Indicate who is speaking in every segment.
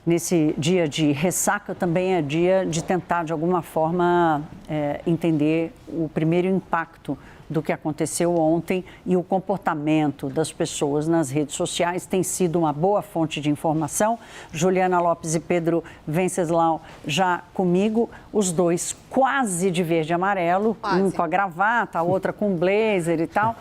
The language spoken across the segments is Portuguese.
Speaker 1: nesse dia de ressaca, também é dia de tentar, de alguma forma, entender o primeiro impacto do que aconteceu ontem, e o comportamento das pessoas nas redes sociais tem sido uma boa fonte de informação. Juliana Lopes e Pedro Venceslau já comigo, os dois quase de verde e amarelo, um com a gravata, a outra com blazer e tal,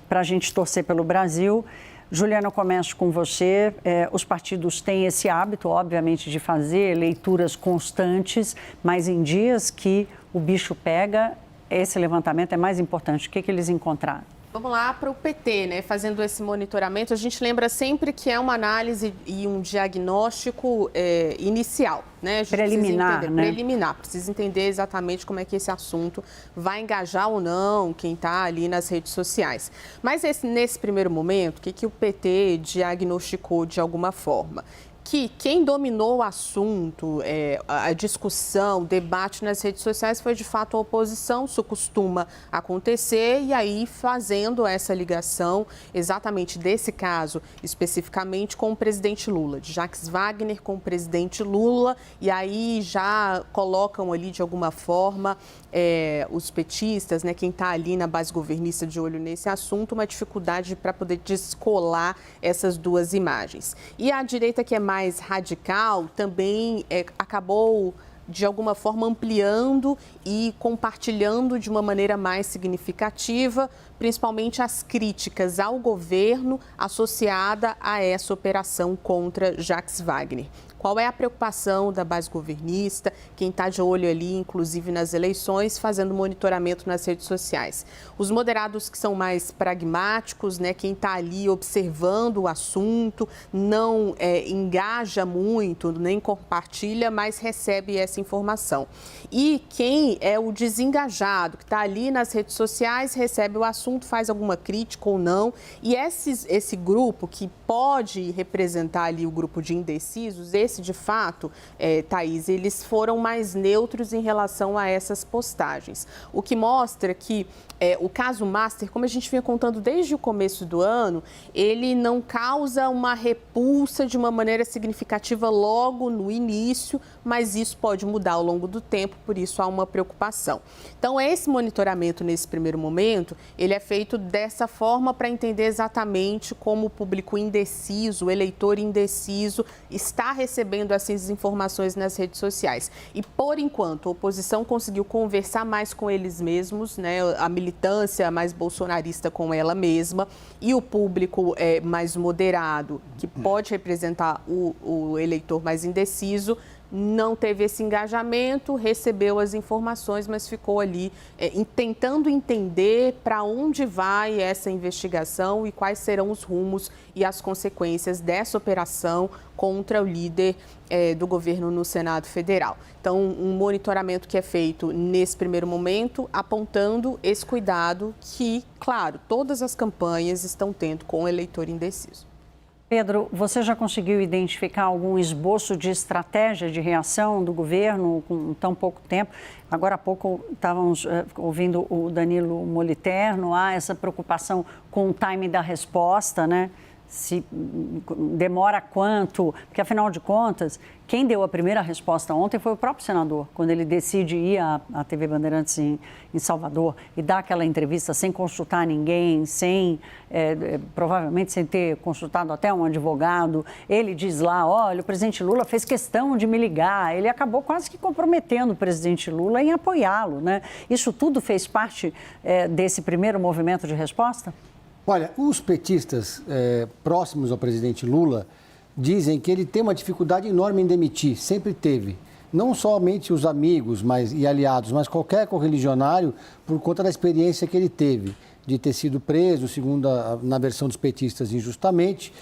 Speaker 1: para a gente torcer pelo Brasil. Juliana, eu começo com você. Os partidos têm esse hábito, obviamente, de fazer leituras constantes, mas em dias que o bicho pega, esse levantamento é mais importante. O que eles encontraram?
Speaker 2: Vamos lá para o PT, né? Fazendo esse monitoramento, a gente lembra sempre que é uma análise e um diagnóstico inicial, né? A gente
Speaker 1: preliminar, né?
Speaker 2: Preliminar, precisa entender exatamente como é que esse assunto vai engajar ou não quem está ali nas redes sociais. Mas nesse primeiro momento, o que o PT diagnosticou de alguma forma? Que quem dominou o assunto, a discussão, o debate nas redes sociais foi de fato a oposição, isso costuma acontecer, e aí fazendo essa ligação exatamente desse caso, especificamente com o presidente Lula, de Jacques Wagner com o presidente Lula, e aí já colocam ali de alguma forma os petistas, né, quem está ali na base governista de olho nesse assunto, uma dificuldade para poder descolar essas duas imagens. E a direita, que é mais radical, também acabou de alguma forma ampliando e compartilhando de uma maneira mais significativa, principalmente as críticas ao governo associada a essa operação contra Jacques Wagner. Qual é a preocupação da base governista, quem está de olho ali, inclusive nas eleições, fazendo monitoramento nas redes sociais? Os moderados, que são mais pragmáticos, né, quem está ali observando o assunto, não engaja muito, nem compartilha, mas recebe essa informação. E quem é o desengajado, que está ali nas redes sociais, recebe o assunto, faz alguma crítica ou não. E esse grupo, que pode representar ali o grupo de indecisos, de fato, Thaís, eles foram mais neutros em relação a essas postagens. O que mostra que o caso Master, como a gente vinha contando desde o começo do ano, ele não causa uma repulsa de uma maneira significativa logo no início, mas isso pode mudar ao longo do tempo, por isso há uma preocupação. Então, esse monitoramento, nesse primeiro momento, ele é feito dessa forma para entender exatamente como o público indeciso, o eleitor indeciso, está recebendo essas informações nas redes sociais. E, por enquanto, a oposição conseguiu conversar mais com eles mesmos, né? A militância mais bolsonarista com ela mesma, e o público mais moderado, que pode representar o eleitor mais indeciso, não teve esse engajamento, recebeu as informações, mas ficou ali tentando entender para onde vai essa investigação e quais serão os rumos e as consequências dessa operação contra o líder do governo no Senado Federal. Então, um monitoramento que é feito nesse primeiro momento, apontando esse cuidado que, claro, todas as campanhas estão tendo com o eleitor indeciso.
Speaker 1: Pedro, você já conseguiu identificar algum esboço de estratégia de reação do governo com tão pouco tempo? Agora há pouco estávamos ouvindo o Danilo Moliterno, há essa preocupação com o time da resposta, né? Se demora quanto, porque afinal de contas, quem deu a primeira resposta ontem foi o próprio senador, quando ele decide ir à TV Bandeirantes em Salvador e dar aquela entrevista sem consultar ninguém, provavelmente sem ter consultado até um advogado. Ele diz lá, olha, o presidente Lula fez questão de me ligar, ele acabou quase que comprometendo o presidente Lula em apoiá-lo, né? Isso tudo fez parte desse primeiro movimento de resposta?
Speaker 3: Olha, os petistas próximos ao presidente Lula dizem que ele tem uma dificuldade enorme em demitir, sempre teve. Não somente os amigos e aliados, mas qualquer correligionário, por conta da experiência que ele teve de ter sido preso, segundo na versão dos petistas, injustamente.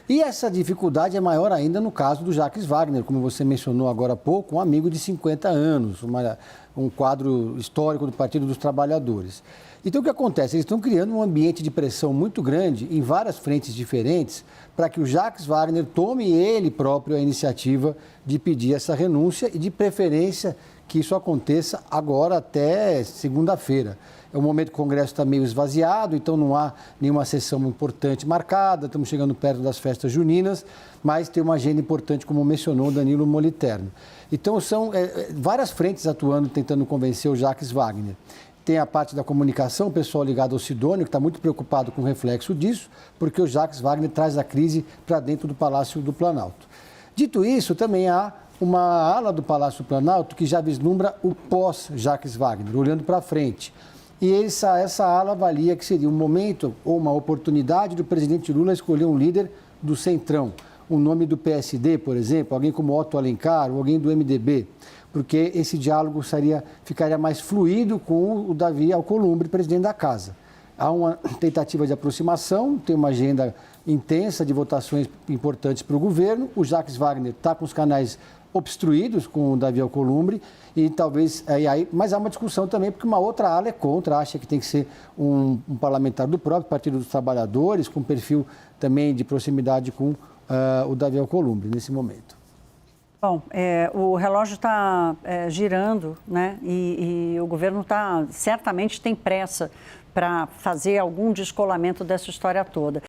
Speaker 3: E essa dificuldade é maior ainda no caso do Jacques Wagner, como você mencionou agora há pouco, um amigo de 50 anos, um quadro histórico do Partido dos Trabalhadores. Então, o que acontece? Eles estão criando um ambiente de pressão muito grande em várias frentes diferentes para que o Jacques Wagner tome ele próprio a iniciativa de pedir essa renúncia e, de preferência, que isso aconteça agora até segunda-feira. É um momento que o Congresso está meio esvaziado, então não há nenhuma sessão importante marcada, estamos chegando perto das festas juninas, mas tem uma agenda importante, como mencionou o Danilo Moliterno. Então são várias frentes atuando, tentando convencer o Jacques Wagner. Tem a parte da comunicação, o pessoal ligado ao Sidônio, que está muito preocupado com o reflexo disso, porque o Jacques Wagner traz a crise para dentro do Palácio do Planalto. Dito isso, também há uma ala do Palácio do Planalto que já vislumbra o pós-Jacques Wagner, olhando para frente. E essa ala avalia que seria um momento ou uma oportunidade do presidente Lula escolher um líder do Centrão, um nome do PSD, por exemplo, alguém como Otto Alencar ou alguém do MDB, porque esse diálogo ficaria mais fluido com o Davi Alcolumbre, presidente da Casa. Há uma tentativa de aproximação, tem uma agenda intensa de votações importantes para o governo. O Jacques Wagner está com os canais obstruídos com o Davi Alcolumbre e talvez... mas há uma discussão também, porque uma outra ala é contra, acha que tem que ser um parlamentar do próprio Partido dos Trabalhadores, com perfil também de proximidade com o Davi Alcolumbre nesse momento.
Speaker 1: Bom, o relógio está girando, né? E o governo certamente tem pressa para fazer algum descolamento dessa história toda.